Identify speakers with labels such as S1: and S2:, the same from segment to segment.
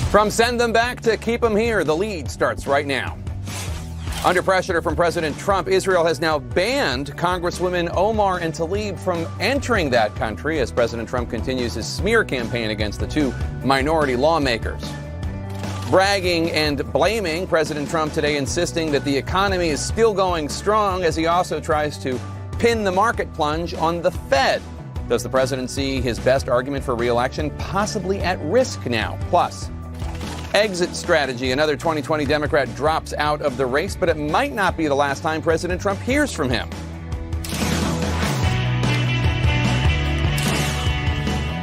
S1: From send them back to keep them here, the lead starts right now. Under pressure from President Trump, Israel has now banned Congresswomen Omar and Tlaib from entering that country as President Trump continues his smear campaign against the two minority lawmakers. Bragging and blaming President Trump today, insisting that the economy is still going strong as he also tries to pin the market plunge on the Fed. Does the president see his best argument for re-election possibly at risk now? Plus, exit strategy. Another 2020 Democrat drops out of the race, but it might not be the last time President Trump hears from him.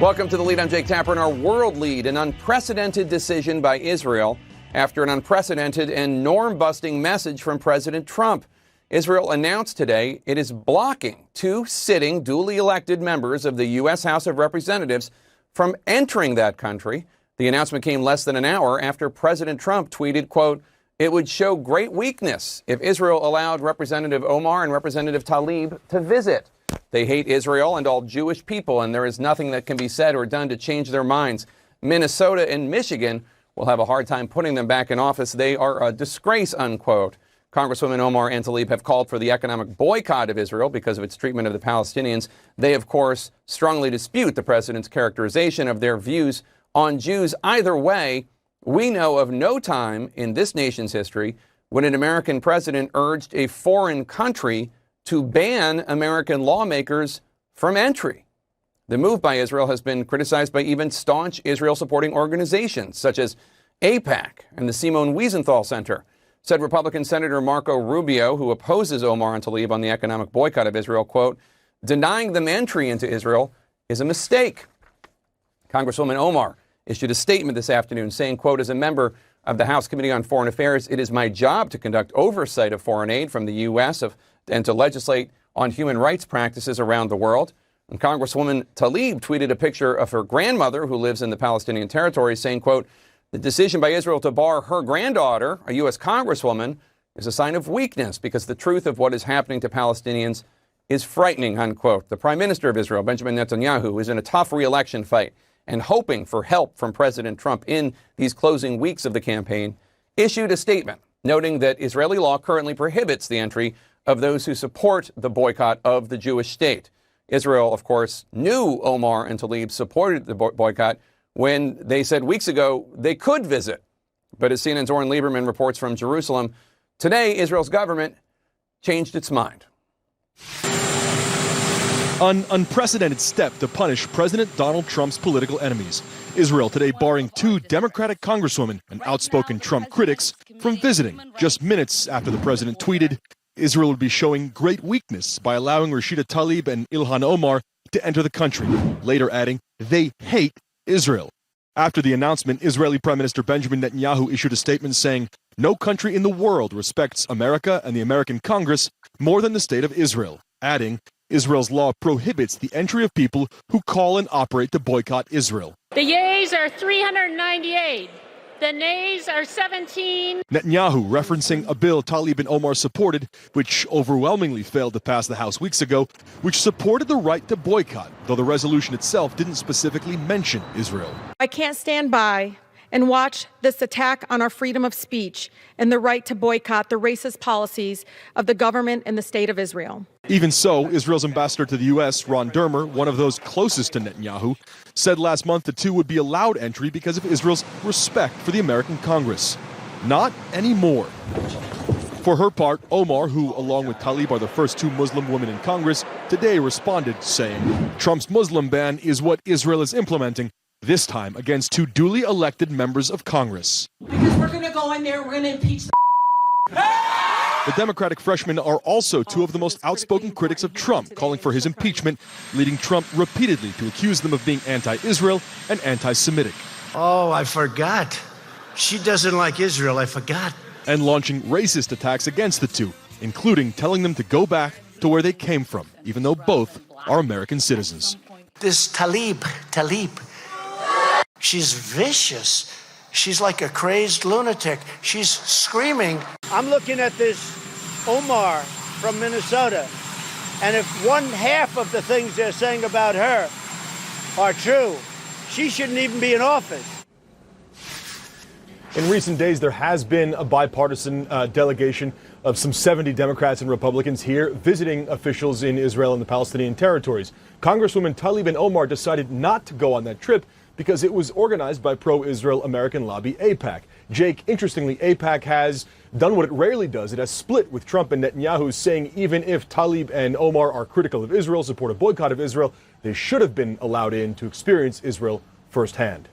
S1: Welcome to The Lead. I'm Jake Tapper. In our world lead, an unprecedented decision by Israel after an unprecedented and norm-busting message from President Trump. Israel announced today it is blocking two sitting, duly elected members of the U.S. House of Representatives from entering that country. The announcement came less than an hour after President Trump tweeted, quote, "It would show great weakness if Israel allowed Representative Omar and Representative Tlaib to visit. They hate Israel and all Jewish people, and there is nothing that can be said or done to change their minds. Minnesota and Michigan will have a hard time putting them back in office. They are a disgrace," unquote. Congresswomen Omar and Tlaib have called for the economic boycott of Israel because of its treatment of the Palestinians. They, of course, strongly dispute the president's characterization of their views on Jews. Either way, we know of no time in this nation's history when an American president urged a foreign country to ban American lawmakers from entry. The move by Israel has been criticized by even staunch Israel-supporting organizations such as AIPAC and the Simone Wiesenthal Center. Said Republican Senator Marco Rubio, who opposes Omar and Tlaib on the economic boycott of Israel, quote, "Denying them entry into Israel is a mistake." Congresswoman Omar issued a statement this afternoon saying, quote, "As a member of the House Committee on Foreign Affairs, it is my job to conduct oversight of foreign aid from the U.S. and to legislate on human rights practices around the world." And Congresswoman Tlaib tweeted a picture of her grandmother who lives in the Palestinian territory saying, quote, "The decision by Israel to bar her granddaughter, a U.S. Congresswoman, is a sign of weakness because the truth of what is happening to Palestinians is frightening," unquote. The Prime Minister of Israel, Benjamin Netanyahu, is in a tough re-election fight and hoping for help from President Trump in these closing weeks of the campaign, issued a statement noting that Israeli law currently prohibits the entry of those who support the boycott of the Jewish state. Israel, of course, knew Omar and Tlaib supported the boycott when they said weeks ago they could visit. But as CNN's Oren Lieberman reports from Jerusalem, today Israel's government changed its mind.
S2: An unprecedented step to punish President Donald Trump's political enemies. Israel today barring two Democratic congresswomen and outspoken Trump critics from visiting just minutes after the president tweeted Israel would be showing great weakness by allowing Rashida Tlaib and Ilhan Omar to enter the country, later adding they hate Israel. After the announcement, Israeli Prime Minister Benjamin Netanyahu issued a statement saying, "No country in the world respects America and the American Congress more than the state of Israel," adding, "Israel's law prohibits the entry of people who call and operate to boycott Israel."
S3: The yeas are 398. The nays are 17.
S2: Netanyahu referencing a bill Tlaib and Omar supported, which overwhelmingly failed to pass the House weeks ago, which supported the right to boycott, though the resolution itself didn't specifically mention Israel.
S4: I can't stand by and watch this attack on our freedom of speech and the right to boycott the racist policies of the government and the state of Israel.
S2: Even so, Israel's ambassador to the U.S., Ron Dermer, one of those closest to Netanyahu, said last month the two would be allowed entry because of Israel's respect for the American Congress. Not anymore. For her part, Omar, who along with Tlaib are the first two Muslim women in Congress, today responded saying, "Trump's Muslim ban is what Israel is implementing, this time against two duly elected members of Congress."
S5: Because we're going to go in there, we're going to impeach the
S2: The Democratic freshmen are also two of the most outspoken critics of Trump, calling for his impeachment, leading Trump repeatedly to accuse them of being anti-Israel and anti-Semitic.
S6: Oh, I forgot. She doesn't like Israel, I forgot.
S2: And launching racist attacks against the two, including telling them to go back to where they came from, even though both are American citizens.
S6: This Tlaib, she's vicious. She's like a crazed lunatic. She's screaming. I'm looking at this Omar from Minnesota, and if one half of the things they're saying about her are true, she shouldn't even be in office.
S2: In recent days, there has been a bipartisan delegation of some 70 Democrats and Republicans here visiting officials in Israel and the Palestinian territories. Congresswoman Tlaib and Omar decided not to go on that trip because it was organized by pro-Israel American lobby AIPAC. Jake, interestingly, AIPAC has done what it rarely does. It has split with Trump and Netanyahu, saying even if Tlaib and Omar are critical of Israel, support a boycott of Israel, they should have been allowed in to experience Israel firsthand.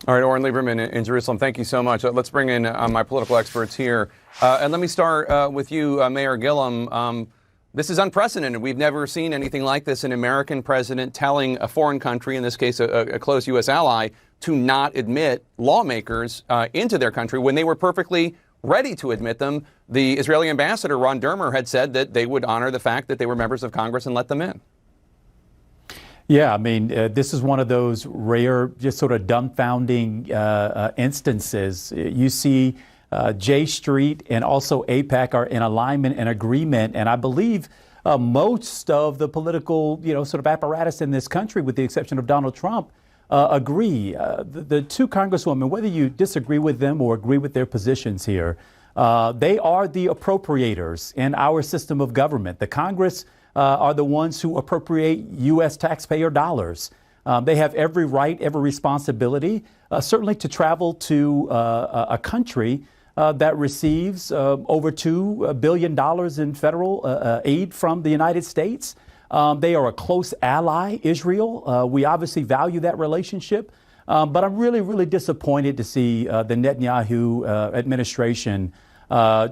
S1: All right, Oren Lieberman in Jerusalem, thank you so much. Let's bring in my political experts here. And let me start with you, Mayor Gillum. This is unprecedented. We've never seen anything like this, an American president telling a foreign country, in this case a close U.S. ally, to not admit lawmakers into their country when they were perfectly ready to admit them. The Israeli ambassador, Ron Dermer, had said that they would honor the fact that they were members of Congress and let them in.
S7: Yeah, I mean, this is one of those rare, just sort of dumbfounding instances. You see J Street and also AIPAC are in alignment and agreement. And I believe most of the political, sort of apparatus in this country, with the exception of Donald Trump, agree. The two congresswomen, whether you disagree with them or agree with their positions here, they are the appropriators in our system of government. The Congress are the ones who appropriate U.S. taxpayer dollars. They have every right, every responsibility, certainly to travel to a country that receives over $2 billion in federal aid from the United States. They are a close ally, Israel. We obviously value that relationship. But I'm really, really disappointed to see the Netanyahu administration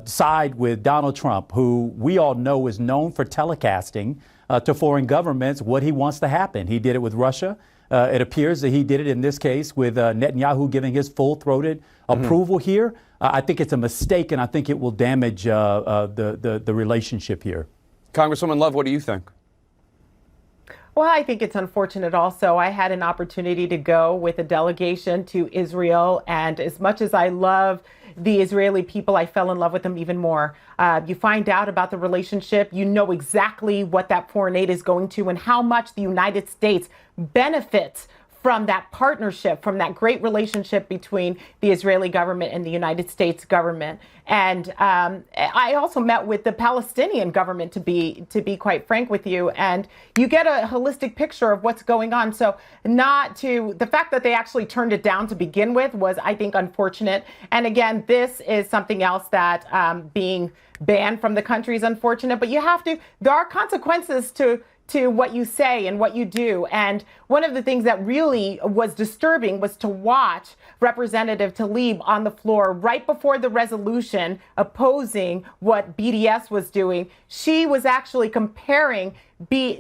S7: side with Donald Trump, who we all know is known for telecasting to foreign governments what he wants to happen. He did it with Russia. It appears that he did it in this case with Netanyahu giving his full-throated approval here. I think it's a mistake, and I think it will damage the relationship here.
S1: Congresswoman Love, what do you think?
S8: Well, I think it's unfortunate also. I had an opportunity to go with a delegation to Israel, and as much as I love the Israeli people, I fell in love with them even more. You find out about the relationship, you know exactly what that foreign aid is going to and how much the United States benefits from that partnership, from that great relationship between the Israeli government and the United States government. And I also met with the Palestinian government, to be quite frank with you, and you get a holistic picture of what's going on. So the fact that they actually turned it down to begin with was, I think, unfortunate. And again, this is something else that being banned from the country is unfortunate, but there are consequences to what you say and what you do. And one of the things that really was disturbing was to watch Representative Tlaib on the floor right before the resolution opposing what BDS was doing. She was actually comparing the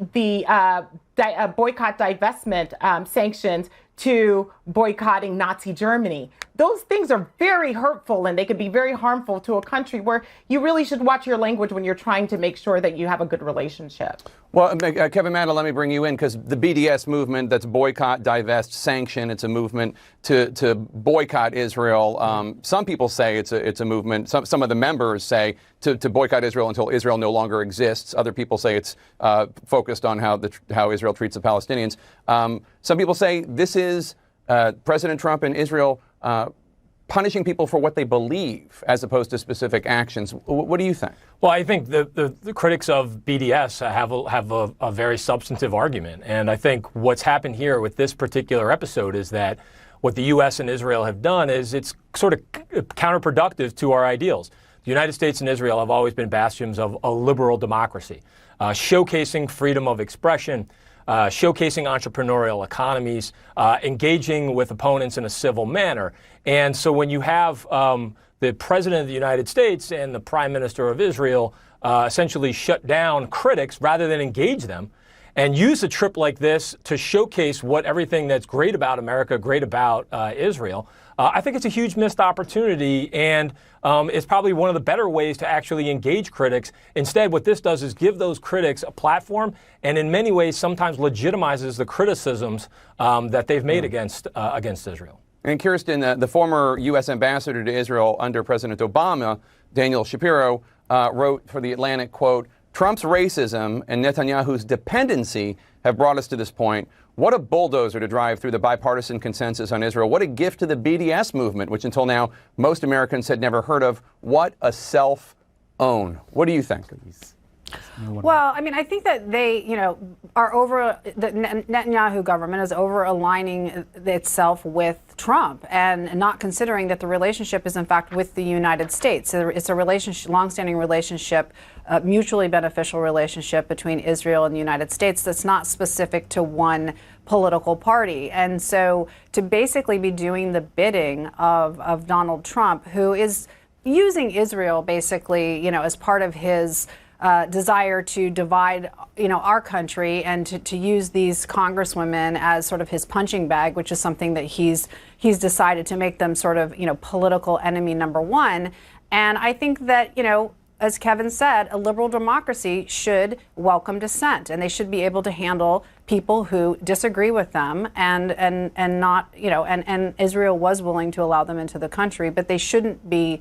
S8: boycott divestment sanctions to boycotting Nazi Germany. Those things are very hurtful, and they could be very harmful to a country where you really should watch your language when you're trying to make sure that you have a good relationship.
S1: Well, Kevin Mandel, let me bring you in, because the BDS movement, that's boycott, divest, sanction, it's a movement to boycott Israel. Some people say it's a movement. Some of the members say to boycott Israel until Israel no longer exists. Other people say it's focused on how Israel treats the Palestinians. Some people say this is President Trump and Israel punishing people for what they believe as opposed to specific actions. What do you think?
S9: Well, I think the critics of BDS have a very substantive argument. And I think what's happened here with this particular episode is that what the U.S. and Israel have done is it's sort of counterproductive to our ideals. The United States and Israel have always been bastions of a liberal democracy, showcasing freedom of expression, showcasing entrepreneurial economies, engaging with opponents in a civil manner. And so when you have the President of the United States and the Prime Minister of Israel essentially shut down critics rather than engage them, and use a trip like this to showcase what everything that's great about America, great about Israel, I think it's a huge missed opportunity, and it's probably one of the better ways to actually engage critics. Instead, what this does is give those critics a platform, and in many ways sometimes legitimizes the criticisms that they've made against Israel.
S1: And Kirsten, the former U.S. ambassador to Israel under President Obama, Daniel Shapiro, wrote for The Atlantic, quote, "Trump's racism and Netanyahu's dependency have brought us to this point. What a bulldozer to drive through the bipartisan consensus on Israel. What a gift to the BDS movement, which until now most Americans had never heard of. What a self-own. What do you think?
S10: Well, I mean, I think that they, are over, the Netanyahu government is over aligning itself with Trump and not considering that the relationship is in fact with the United States. So it's a relationship, longstanding relationship, mutually beneficial relationship between Israel and the United States that's not specific to one political party. And so to basically be doing the bidding of Donald Trump, who is using Israel basically, as part of his desire to divide, our country and to use these congresswomen as sort of his punching bag, which is something that he's decided to make them sort of, political enemy number one. And I think that, as Kevin said, a liberal democracy should welcome dissent, and they should be able to handle people who disagree with them and not, and Israel was willing to allow them into the country, but they shouldn't be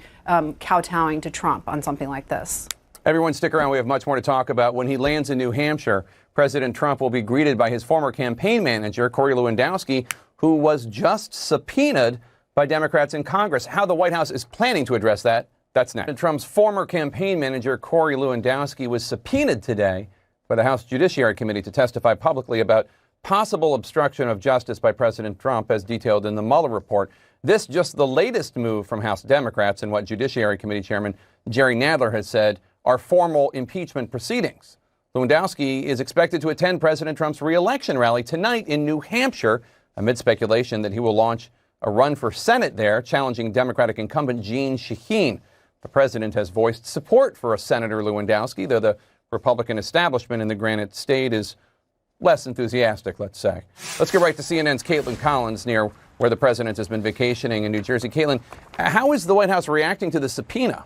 S10: kowtowing to Trump on something like this.
S1: Everyone stick around. We have much more to talk about. When he lands in New Hampshire, President Trump will be greeted by his former campaign manager, Corey Lewandowski, who was just subpoenaed by Democrats in Congress. How the White House is planning to address that, that's next. Trump's former campaign manager, Corey Lewandowski, was subpoenaed today by the House Judiciary Committee to testify publicly about possible obstruction of justice by President Trump, as detailed in the Mueller report. This just the latest move from House Democrats in what Judiciary Committee Chairman Jerry Nadler has said are formal impeachment proceedings. Lewandowski is expected to attend President Trump's re-election rally tonight in New Hampshire, amid speculation that he will launch a run for Senate there, challenging Democratic incumbent Jeanne Shaheen. The president has voiced support for a Senator Lewandowski, though the Republican establishment in the Granite State is less enthusiastic, let's say. Let's get right to CNN's Caitlin Collins near where the president has been vacationing in New Jersey. Caitlin, how is the White House reacting to the subpoena?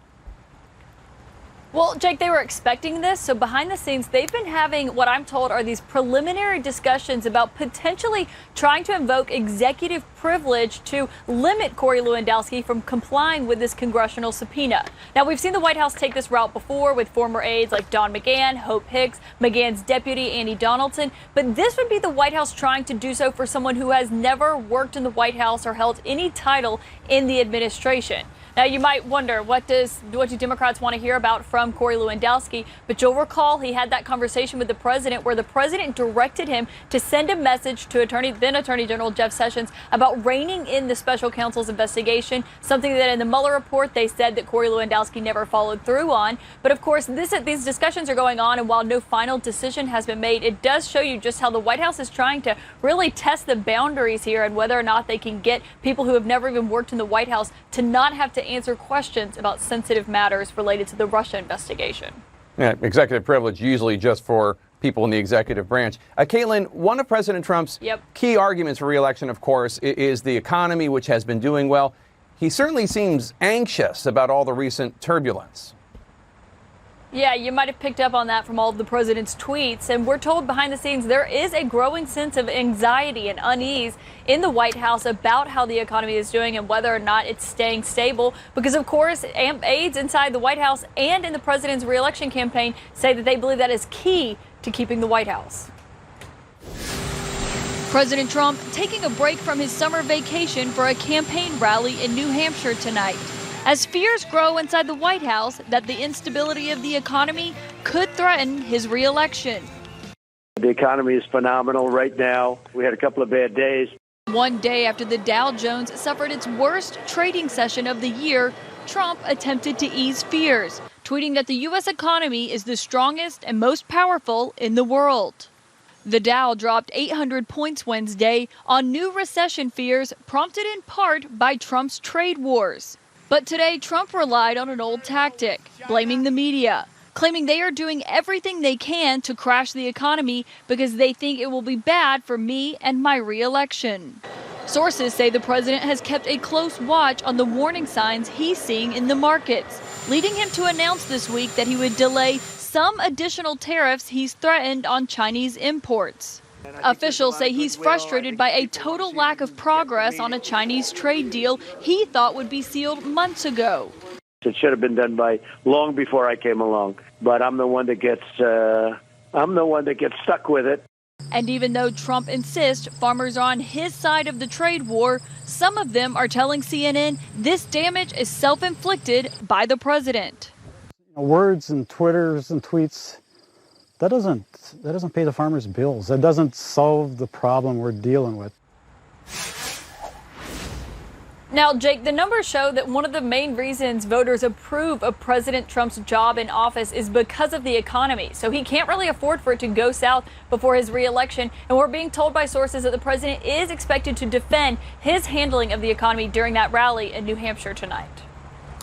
S11: Well, Jake, they were expecting this. So behind the scenes, they've been having what I'm told are these preliminary discussions about potentially trying to invoke executive privilege to limit Corey Lewandowski from complying with this congressional subpoena. Now, we've seen the White House take this route before with former aides like Don McGahn, Hope Hicks, McGahn's deputy, Annie Donaldson. But this would be the White House trying to do so for someone who has never worked in the White House or held any title in the administration. Now, you might wonder, what do Democrats want to hear about from Corey Lewandowski? But you'll recall he had that conversation with the president where the president directed him to send a message to then Attorney General Jeff Sessions about reining in the special counsel's investigation, something that in the Mueller report they said that Corey Lewandowski never followed through on. But of course, these discussions are going on, and while no final decision has been made, it does show you just how the White House is trying to really test the boundaries here and whether or not they can get people who have never even worked in the White House to not have to answer questions about sensitive matters related to the Russia investigation.
S1: Yeah, executive privilege usually just for people in the executive branch. Caitlin, one of President Trump's key arguments for re-election, of course, is the economy, which has been doing well. He certainly seems anxious about all the recent turbulence.
S11: Yeah, you might have picked up on that from all of the president's tweets. And we're told behind the scenes there is a growing sense of anxiety and unease in the White House about how the economy is doing and whether or not it's staying stable. Because, of course, aides inside the White House and in the president's re-election campaign say that they believe that is key to keeping the White House. President Trump taking a break from his summer vacation for a campaign rally in New Hampshire tonight, as fears grow inside the White House that the instability of the economy could threaten his re-election.
S6: The economy is phenomenal right now. We had a couple of bad days.
S11: One day after the Dow Jones suffered its worst trading session of the year, Trump attempted to ease fears, tweeting that the U.S. economy is the strongest and most powerful in the world. The Dow dropped 800 points Wednesday on new recession fears prompted in part by Trump's trade wars. But today, Trump relied on an old tactic, blaming the media, claiming they are doing everything they can to crash the economy because they think it will be bad for me and my re-election. Sources say the president has kept a close watch on the warning signs he's seeing in the markets, leading him to announce this week that he would delay some additional tariffs he's threatened on Chinese imports. Officials say he's frustrated by a total lack of progress on a Chinese trade deal he thought would be sealed months ago.
S6: It should have been done by long before I came along, but I'm the one that gets stuck with it.
S11: And even though Trump insists farmers are on his side of the trade war, some of them are telling CNN this damage is self-inflicted by the president.
S12: Words and Twitters and tweets, that doesn't pay the farmers' bills. That doesn't solve the problem we're dealing with.
S11: Now, Jake, the numbers show that one of the main reasons voters approve of President Trump's job in office is because of the economy. So he can't really afford for it to go south before his reelection. And we're being told by sources that the president is expected to defend his handling of the economy during that rally in New Hampshire tonight.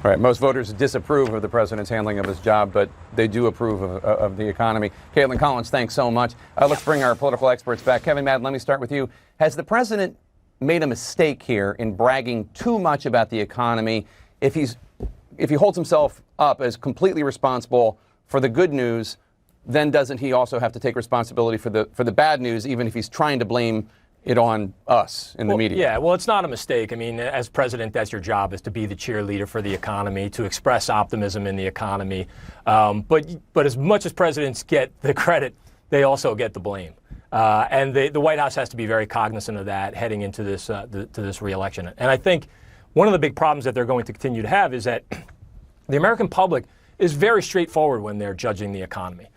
S1: All right, most voters disapprove of the president's handling of his job, but they do approve of the economy. Caitlin Collins, thanks so much. Let's bring our political experts back. Kevin Madden, let me start with you. Has the president made a mistake here in bragging too much about the economy? If he holds himself up as completely responsible for the good news, then doesn't he also have to take responsibility for the bad news, even if he's trying to blame it on us in the media?
S9: Yeah, well, it's not a mistake. I mean, as president, that's your job, is to be the cheerleader for the economy, to express optimism in the economy. But as much as presidents get the credit, they also get the blame. And the White House has to be very cognizant of that heading into this to this reelection. And I think one of the big problems that they're going to continue to have is that the American public is very straightforward when they're judging the economy.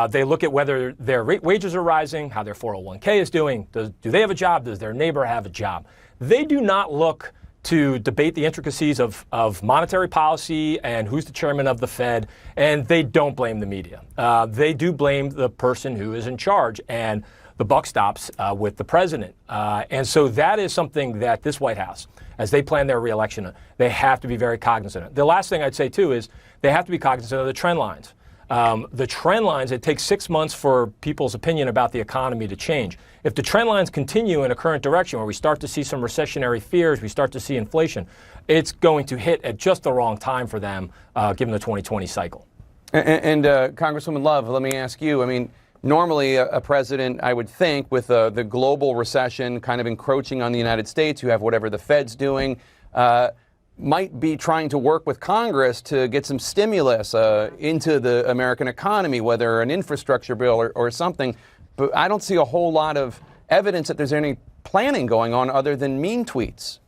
S9: They look at whether their wages are rising, how their 401k is doing, do they have a job, does their neighbor have a job. They do not look to debate the intricacies of monetary policy and who's the chairman of the Fed, and they don't blame the media. They do blame the person who is in charge, and the buck stops with the president. And so that is something that this White House, as they plan their reelection, they have to be very cognizant of. The last thing I'd say, too, is they have to be cognizant of the trend lines. The trend lines, it takes 6 months for people's opinion about the economy to change. If the trend lines continue in a current direction where we start to see some recessionary fears, we start to see inflation, it's going to hit at just the wrong time for them, given the 2020 cycle.
S1: And Congresswoman Love, let me ask you, I mean, normally a president, I would think, with the global recession kind of encroaching on the United States, you have whatever the Fed's doing, might be trying to work with Congress to get some stimulus into the American economy, whether an infrastructure bill or something. But I don't see a whole lot of evidence that there's any planning going on other than mean tweets.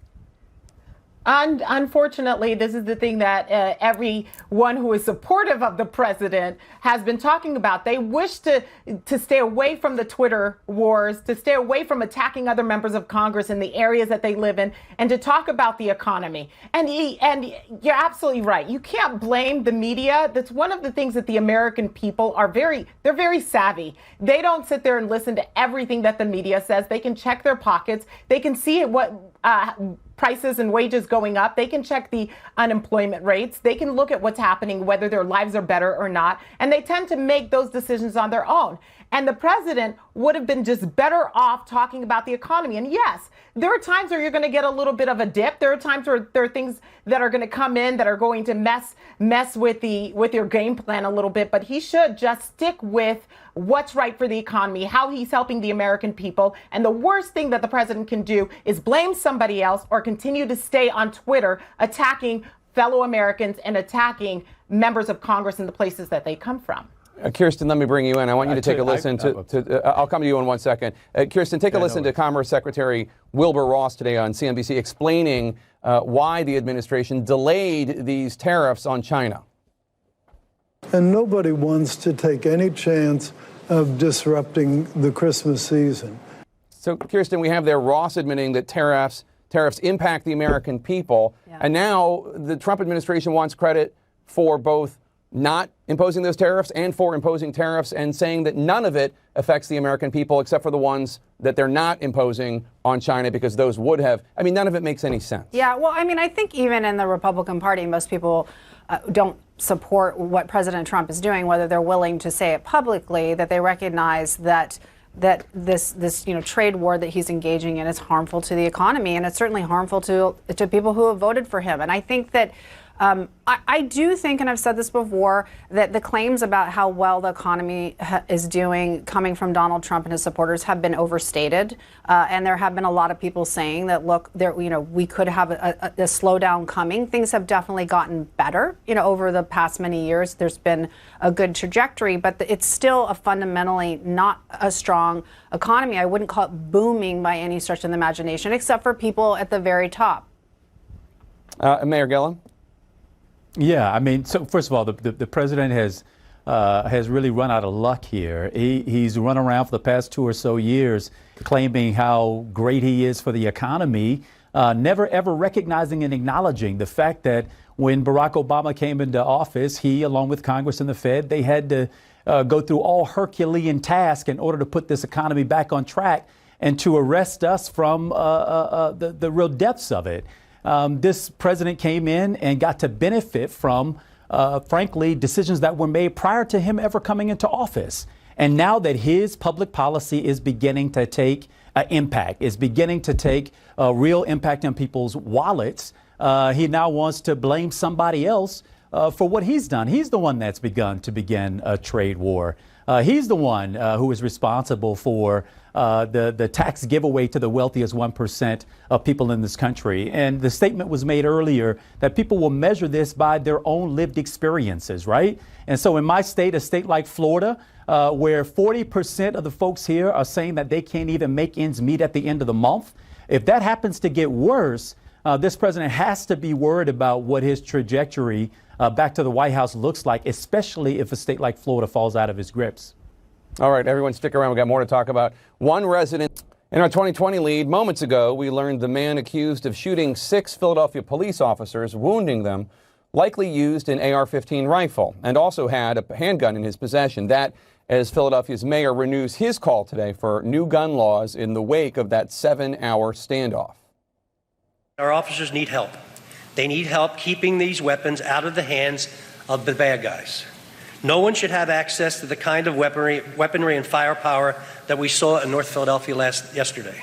S8: Unfortunately, this is the thing that everyone who is supportive of the president has been talking about. They wish to stay away from the Twitter wars, to stay away from attacking other members of Congress in the areas that they live in, and to talk about the economy. And you're absolutely right. You can't blame the media. That's one of the things that the American people are they're very savvy. They don't sit there and listen to everything that the media says. They can check their pockets. They can see what prices and wages going up. They can check the unemployment rates. They can look at what's happening, whether their lives are better or not. And they tend to make those decisions on their own. And the president would have been just better off talking about the economy. And yes, there are times where you're going to get a little bit of a dip. There are times where there are things that are going to come in that are going to mess with your game plan a little bit. But he should just stick with what's right for the economy, how he's helping the American people. And the worst thing that the president can do is blame somebody else or continue to stay on Twitter attacking fellow Americans and attacking members of Congress in the places that they come from.
S1: Kirsten, let me bring you in. I want you to take a listen to I'll come to you in 1 second. Kirsten, take a listen to Commerce Secretary Wilbur Ross today on CNBC explaining why the administration delayed these tariffs on China.
S13: And nobody wants to take any chance of disrupting the Christmas season.
S1: So, Kirsten, we have there Ross admitting that tariffs impact the American people. Yeah. And now the Trump administration wants credit for both not imposing those tariffs and for imposing tariffs, and saying that none of it affects the American people except for the ones that they're not imposing on China, because those would have. I mean, none of it makes any sense.
S10: Yeah, well, I mean, I think even in the Republican Party, most people don't support what President Trump is doing, whether they're willing to say it publicly, that they recognize that this trade war that he's engaging in is harmful to the economy, and it's certainly harmful to people who have voted for him. And I think that I do think, and I've said this before, that the claims about how well the economy is doing coming from Donald Trump and his supporters have been overstated. And there have been a lot of people saying that, look, we could have a slowdown coming. Things have definitely gotten better, over the past many years. There's been a good trajectory, but it's still a fundamentally not a strong economy. I wouldn't call it booming by any stretch of the imagination, except for people at the very top.
S1: Mayor Gillum?
S7: Yeah, I mean, so first of all, the president has really run out of luck here. He's run around for the past 2 or so years claiming how great he is for the economy, never ever recognizing and acknowledging the fact that when Barack Obama came into office, he, along with Congress and the Fed, they had to go through all Herculean tasks in order to put this economy back on track and to arrest us from the real depths of it. This president came in and got to benefit from, frankly, decisions that were made prior to him ever coming into office. And now that his public policy is beginning to take impact, is beginning to take a real impact on people's wallets, he now wants to blame somebody else for what he's done. He's the one that's begin a trade war. He's the one who is responsible for the tax giveaway to the wealthiest 1% of people in this country. And the statement was made earlier that people will measure this by their own lived experiences, right? And so in my state, a state like Florida, where 40% of the folks here are saying that they can't even make ends meet at the end of the month, if that happens to get worse, this president has to be worried about what his trajectory back to the White House looks like, especially if a state like Florida falls out of his grips.
S1: All right, everyone stick around. We've got more to talk about. One resident in our 2020 lead, moments ago, we learned the man accused of shooting 6 Philadelphia police officers, wounding them, likely used an AR-15 rifle and also had a handgun in his possession. That as Philadelphia's mayor renews his call today for new gun laws in the wake of that 7-hour standoff.
S14: Our officers need help. They need help keeping these weapons out of the hands of the bad guys. No one should have access to the kind of weaponry and firepower that we saw in North Philadelphia yesterday.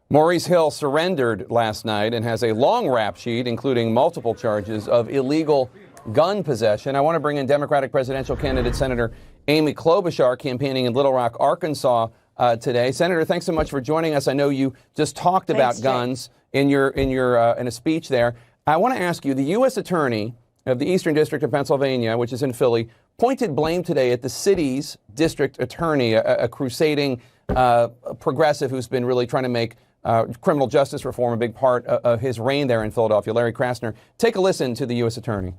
S1: Maurice Hill surrendered last night and has a long rap sheet, including multiple charges of illegal gun possession. I want to bring in Democratic presidential candidate Senator Amy Klobuchar, campaigning in Little Rock, Arkansas today. Senator, thanks so much for joining us. I know you just talked about guns in a speech there. I want to ask you, the U.S. Attorney of the Eastern District of Pennsylvania, which is in Philly, pointed blame today at the city's district attorney, a crusading progressive who's been really trying to make criminal justice reform a big part of his reign there in Philadelphia, Larry Krasner. Take a listen to the U.S. Attorney.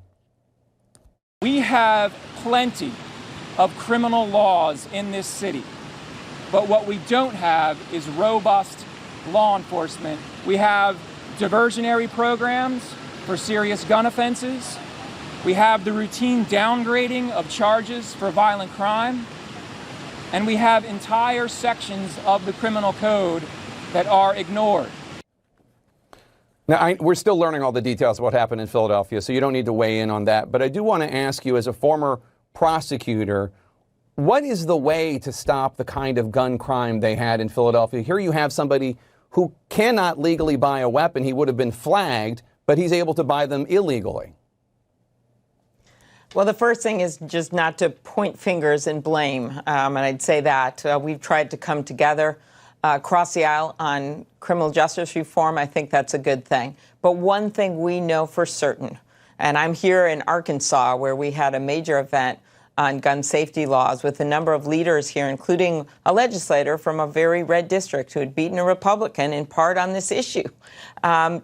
S15: We have plenty of criminal laws in this city, but what we don't have is robust law enforcement. We have diversionary programs for serious gun offenses. We have the routine downgrading of charges for violent crime. And we have entire sections of the criminal code that are ignored.
S1: Now, we're still learning all the details of what happened in Philadelphia, so you don't need to weigh in on that. But I do want to ask you, as a former prosecutor, what is the way to stop the kind of gun crime they had in Philadelphia? Here you have somebody who cannot legally buy a weapon. He would have been flagged, but he's able to buy them illegally.
S16: Well, the first thing is just not to point fingers and blame. And I'd say that we've tried to come together across the aisle on criminal justice reform. I think that's a good thing. But one thing we know for certain, and I'm here in Arkansas where we had a major event on gun safety laws with a number of leaders here, including a legislator from a very red district who had beaten a Republican in part on this issue,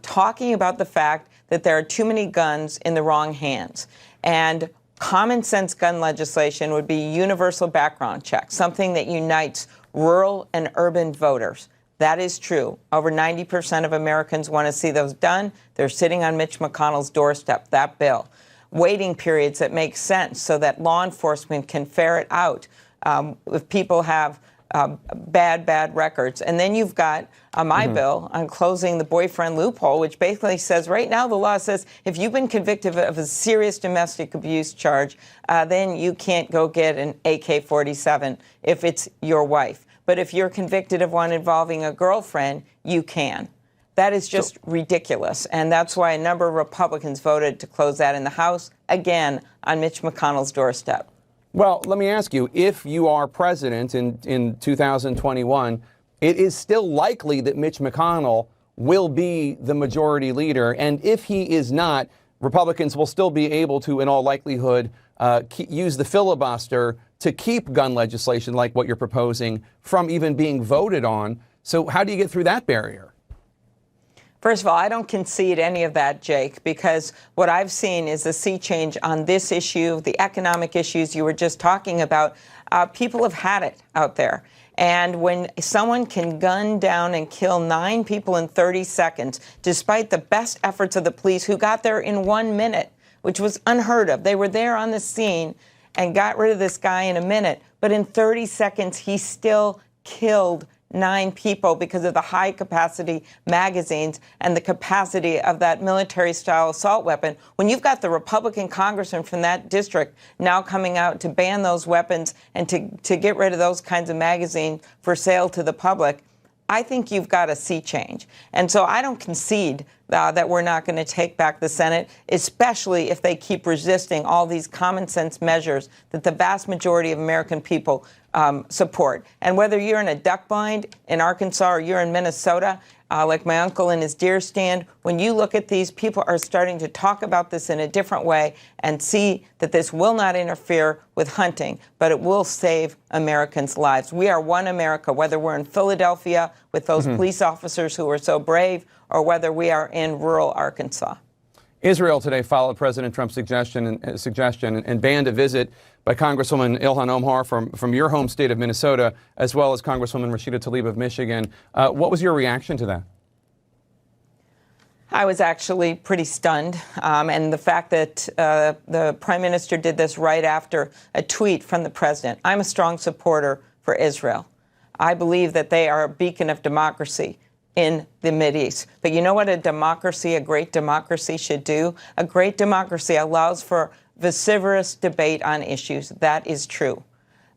S16: talking about the fact that there are too many guns in the wrong hands. And common sense gun legislation would be universal background checks, something that unites rural and urban voters. That is true. Over 90% of Americans want to see those done. They're sitting on Mitch McConnell's doorstep, that bill. Waiting periods that make sense so that law enforcement can ferret out if people have bad records. And then you've got my bill on closing the boyfriend loophole, which basically says right now the law says if you've been convicted of a serious domestic abuse charge, then you can't go get an AK-47 if it's your wife. But if you're convicted of one involving a girlfriend, you can. That is just ridiculous. And that's why a number of Republicans voted to close that in the House, again, on Mitch McConnell's doorstep.
S1: Well, let me ask you, if you are president in 2021, it is still likely that Mitch McConnell will be the majority leader. And if he is not, Republicans will still be able to, in all likelihood, use the filibuster to keep gun legislation like what you're proposing from even being voted on. So how do you get through that barrier?
S16: First of all, I don't concede any of that, Jake, because what I've seen is a sea change on this issue, the economic issues you were just talking about. People have had it out there. And when someone can gun down and kill 9 people in 30 seconds, despite the best efforts of the police who got there in 1 minute, which was unheard of. They were there on the scene and got rid of this guy in a minute. But in 30 seconds, he still killed 9 people because of the high-capacity magazines and the capacity of that military-style assault weapon. When you've got the Republican congressman from that district now coming out to ban those weapons and to get rid of those kinds of magazines for sale to the public, I think you've got a sea change. And so I don't concede that we're not going to take back the Senate, especially if they keep resisting all these common sense measures that the vast majority of American people support. And whether you're in a duck blind in Arkansas or you're in Minnesota, like my uncle in his deer stand, when you look at these, people are starting to talk about this in a different way and see that this will not interfere with hunting, but it will save Americans' lives. We are one America, whether we're in Philadelphia with those police officers who are so brave or whether we are in rural Arkansas.
S1: Israel today followed President Trump's suggestion and banned a visit by Congresswoman Ilhan Omar from your home state of Minnesota, as well as Congresswoman Rashida Tlaib of Michigan. What was your reaction to that?
S16: I was actually pretty stunned. And the fact that the Prime Minister did this right after a tweet from the President. I'm a strong supporter for Israel. I believe that they are a beacon of democracy in the Mideast. But you know what a great democracy should do? A great democracy allows for vociferous debate on issues. That is true.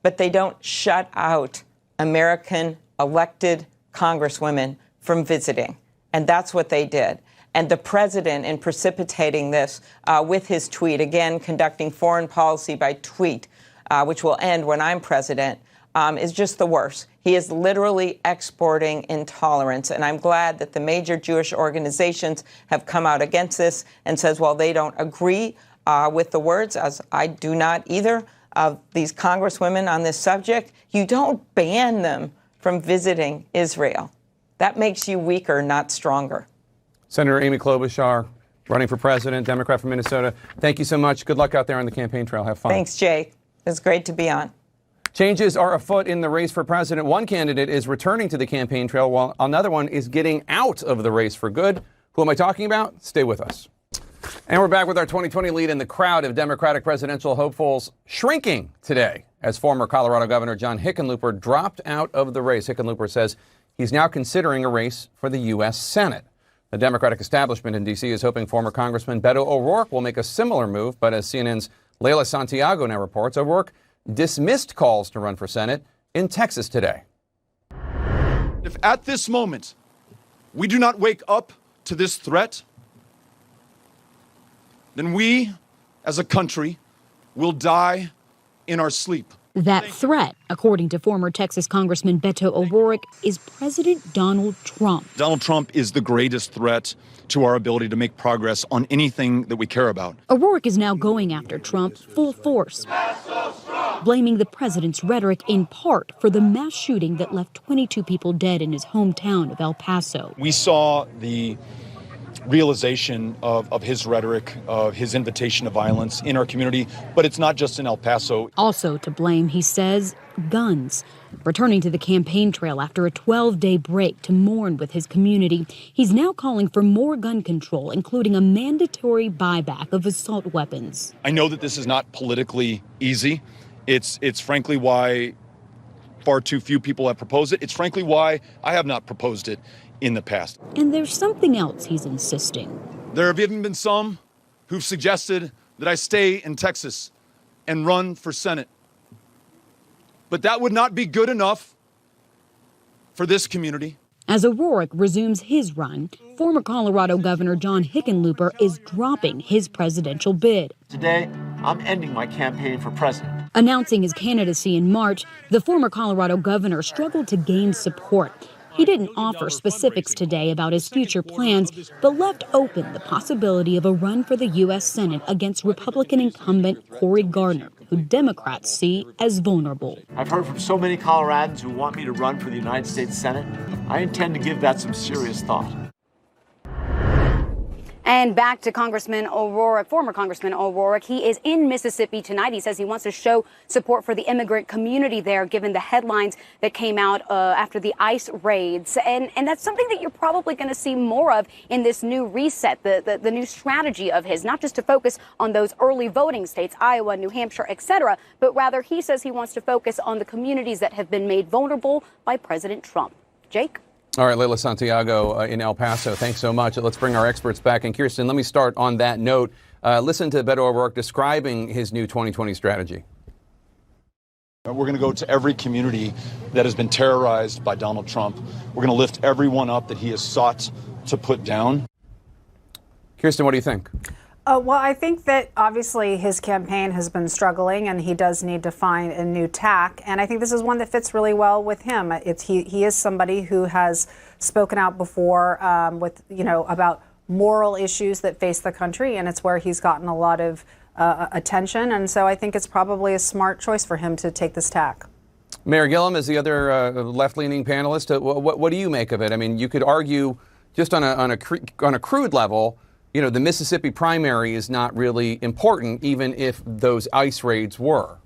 S16: But they don't shut out American elected congresswomen from visiting. And that's what they did. And the president, in precipitating this with his tweet, again, conducting foreign policy by tweet, which will end when I'm president, is just the worst. He is literally exporting intolerance. And I'm glad that the major Jewish organizations have come out against this and says, well, they don't agree with the words, as I do not either, of these congresswomen on this subject. You don't ban them from visiting Israel. That makes you weaker, not stronger.
S1: Senator Amy Klobuchar, running for president, Democrat from Minnesota. Thank you so much. Good luck out there on the campaign trail. Have fun.
S16: Thanks, Jake. It's great to be on.
S1: Changes are afoot in the race for president. One candidate is returning to the campaign trail, while another one is getting out of the race for good. Who am I talking about? Stay with us. And we're back with our 2020 lead, in the crowd of Democratic presidential hopefuls shrinking today as former Colorado Governor John Hickenlooper dropped out of the race. Hickenlooper says he's now considering a race for the U.S. Senate. The Democratic establishment in D.C. is hoping former Congressman Beto O'Rourke will make a similar move, but as CNN's Leila Santiago now reports, O'Rourke dismissed calls to run for Senate in Texas today.
S17: If at this moment we do not wake up to this threat, then we, as a country, will die in our sleep.
S18: That threat, according to former Texas Congressman Beto O'Rourke, is President Donald Trump.
S17: Donald Trump is the greatest threat to our ability to make progress on anything that we care about.
S18: O'Rourke is now going after Trump full force, blaming the president's rhetoric in part for the mass shooting that left 22 people dead in his hometown of El Paso.
S17: We saw the realization of his rhetoric, of his invitation to violence in our community, but it's not just in El Paso.
S18: Also to blame, he says, guns. Returning to the campaign trail after a 12-day break to mourn with his community, he's now calling for more gun control, including a mandatory buyback of assault weapons.
S17: I know that this is not politically easy. It's frankly why far too few people have proposed it. It's frankly why I have not proposed it in the past.
S18: And there's something else he's insisting.
S17: There have even been some who've suggested that I stay in Texas and run for Senate. But that would not be good enough for this community.
S18: As O'Rourke resumes his run, former Colorado Governor John Hickenlooper is dropping his presidential bid.
S19: Today, I'm ending my campaign for president.
S18: Announcing his candidacy in March, the former Colorado governor struggled to gain support. He didn't offer specifics today about his future plans, but left open the possibility of a run for the U.S. Senate against Republican incumbent Cory Gardner, who Democrats see as vulnerable.
S19: I've heard from so many Coloradans who want me to run for the United States Senate. I intend to give that some serious thought.
S20: And back to Congressman O'Rourke, former Congressman O'Rourke. He is in Mississippi tonight. He says he wants to show support for the immigrant community there, given the headlines that came out after the ICE raids. And that's something that you're probably going to see more of in this new reset, the new strategy of his, not just to focus on those early voting states, Iowa, New Hampshire, etc., but rather he says he wants to focus on the communities that have been made vulnerable by President Trump. Jake?
S1: All right, Leila Santiago in El Paso, thanks so much. Let's bring our experts back. And Kirsten, let me start on that note. Listen to Beto O'Rourke describing his new 2020 strategy.
S17: We're going to go to every community that has been terrorized by Donald Trump. We're going to lift everyone up that he has sought to put down.
S1: Kirsten, what do you think?
S10: Well, I think that obviously his campaign has been struggling and he does need to find a new tack. And I think this is one that fits really well with him. He is somebody who has spoken out before about moral issues that face the country. And it's where he's gotten a lot of attention. And so I think it's probably a smart choice for him to take this tack.
S1: Mayor Gillum is the other left-leaning panelist. What do you make of it? I mean, you could argue just on a crude level, you know, the Mississippi primary is not really important, even if those ICE raids were.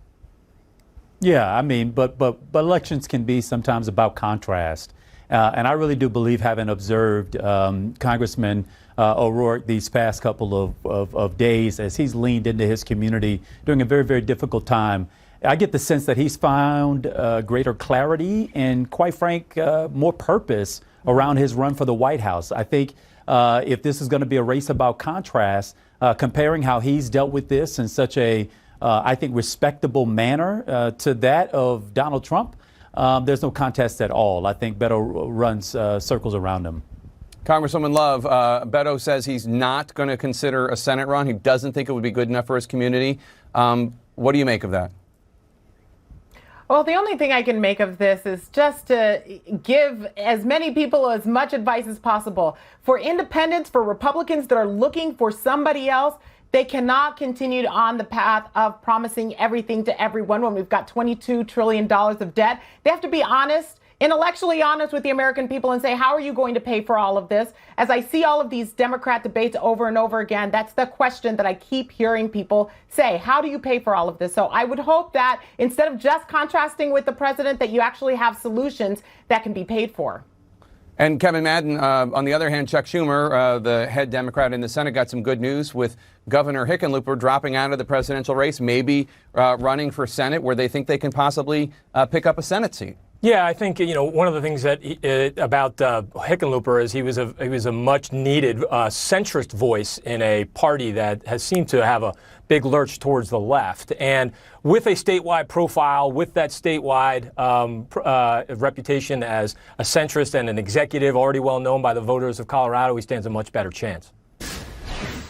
S7: Yeah, I mean, but elections can be sometimes about contrast. And I really do believe, having observed Congressman O'Rourke these past couple of days as he's leaned into his community during a very, very difficult time, I get the sense that he's found greater clarity and, quite frank, more purpose around his run for the White House. I think if this is going to be a race about contrast, comparing how he's dealt with this in such a, I think, respectable manner to that of Donald Trump, there's no contest at all. I think Beto runs circles around him.
S1: Congresswoman Love, Beto says he's not going to consider a Senate run. He doesn't think it would be good enough for his community. What do you make of that?
S8: Well, the only thing I can make of this is just to give as many people as much advice as possible. For independents, for Republicans that are looking for somebody else, they cannot continue on the path of promising everything to everyone when we've got $22 trillion of debt. They have to be honest, intellectually honest with the American people and say, how are you going to pay for all of this? As I see all of these Democrat debates over and over again, that's the question that I keep hearing people say. How do you pay for all of this? So I would hope that instead of just contrasting with the president, that you actually have solutions that can be paid for.
S1: And Kevin Madden, on the other hand, Chuck Schumer, the head Democrat in the Senate, got some good news with Governor Hickenlooper dropping out of the presidential race, maybe running for Senate, where they think they can possibly pick up a Senate seat.
S9: Yeah, I think, you know, one of the things that about Hickenlooper is he was a much needed centrist voice in a party that has seemed to have a big lurch towards the left. And with a statewide profile, with that statewide reputation as a centrist and an executive already well known by the voters of Colorado, he stands a much better chance.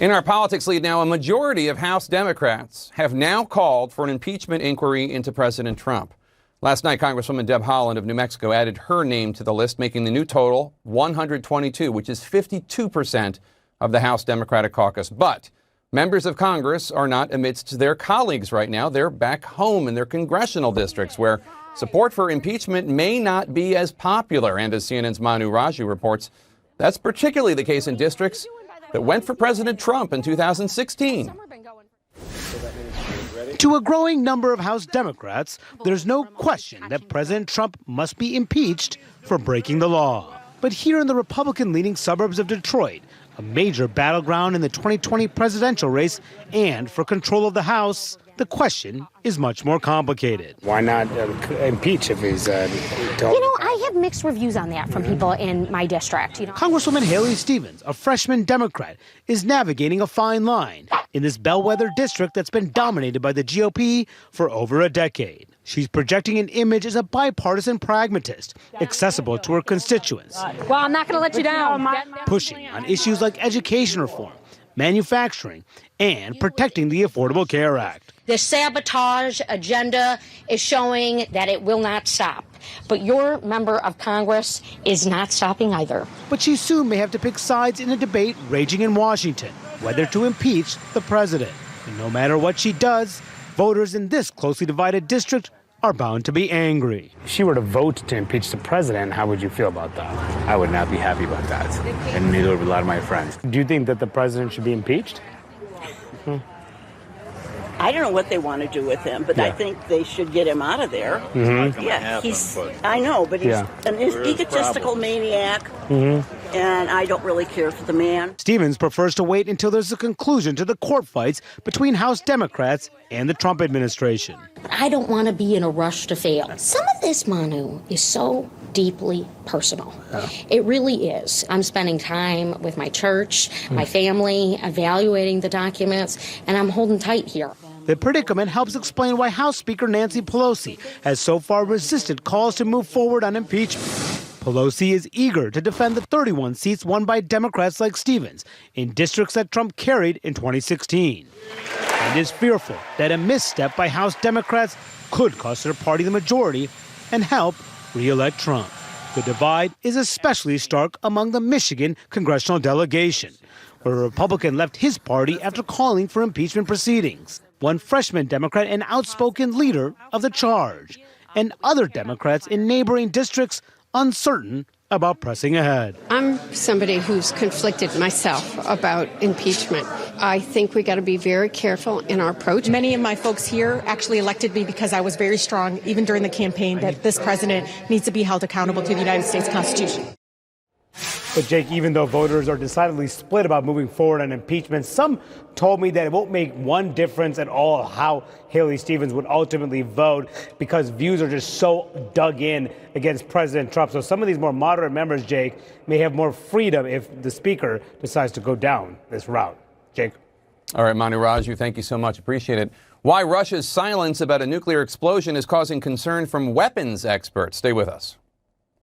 S1: In our politics lead now, a majority of House Democrats have now called for an impeachment inquiry into President Trump. Last night, Congresswoman Deb Haaland of New Mexico added her name to the list, making the new total 122, which is 52% of the House Democratic caucus. But members of Congress are not amidst their colleagues right now. They're back home in their congressional districts, where support for impeachment may not be as popular. And as CNN's Manu Raju reports, that's particularly the case in districts that went for President Trump in 2016.
S21: To a growing number of House Democrats, there's no question that President Trump must be impeached for breaking the law. But here in the Republican-leaning suburbs of Detroit, a major battleground in the 2020 presidential race and for control of the House, the question is much more complicated.
S22: Why not impeach if he's
S23: I
S3: have mixed reviews on that from people in my district.
S21: Congresswoman Haley Stevens, a freshman Democrat, is navigating a fine line in this bellwether district that's been dominated by the GOP for over a decade. She's projecting an image as a bipartisan pragmatist, accessible to her constituents.
S3: Well, I'm not going to let you down.
S21: Pushing on issues like education reform, manufacturing, and protecting the Affordable Care Act.
S3: The sabotage agenda is showing that it will not stop. But your member of Congress is not stopping either.
S21: But she soon may have to pick sides in a debate raging in Washington, whether to impeach the president. And no matter what she does, voters in this closely divided district are bound to be angry.
S22: If she were to vote to impeach the president, how would you feel about that? I would not be happy about that, and neither would a lot of my friends. Do you think that the president should be impeached?
S23: I don't know what they want to do with him, but I think they should get him out of there. Yeah, I know, but he's an egotistical maniac, and I don't really care for the man.
S21: Stevens prefers to wait until there's a conclusion to the court fights between House Democrats and the Trump administration.
S3: I don't want to be in a rush to fail. Some of this, Manu, is so deeply personal. It really is. I'm spending time with my church, my family, evaluating the documents, and I'm holding tight here.
S21: The predicament helps explain why House Speaker Nancy Pelosi has so far resisted calls to move forward on impeachment. Pelosi is eager to defend the 31 seats won by Democrats like Stevens in districts that Trump carried in 2016, and is fearful that a misstep by House Democrats could cost their party the majority and help re-elect Trump. The divide is especially stark among the Michigan congressional delegation, where a Republican left his party after calling for impeachment proceedings. One freshman Democrat an outspoken leader of the charge, and other Democrats in neighboring districts uncertain about pressing ahead.
S24: I'm somebody who's conflicted myself about impeachment. I think we got to be very careful in our approach.
S4: Many of my folks here actually elected me because I was very strong, even during the campaign, that this president needs to be held accountable to the United States Constitution.
S21: But Jake, even though voters are decidedly split about moving forward on impeachment, some told me that it won't make one difference at all how Haley Stevens would ultimately vote because views are just so dug in against President Trump. So some of these more moderate members, Jake, may have more freedom if the speaker decides to go down this route. Jake.
S1: All right, Manu Raju, thank you so much. Appreciate it. Why Russia's silence about a nuclear explosion is causing concern from weapons experts. Stay with us.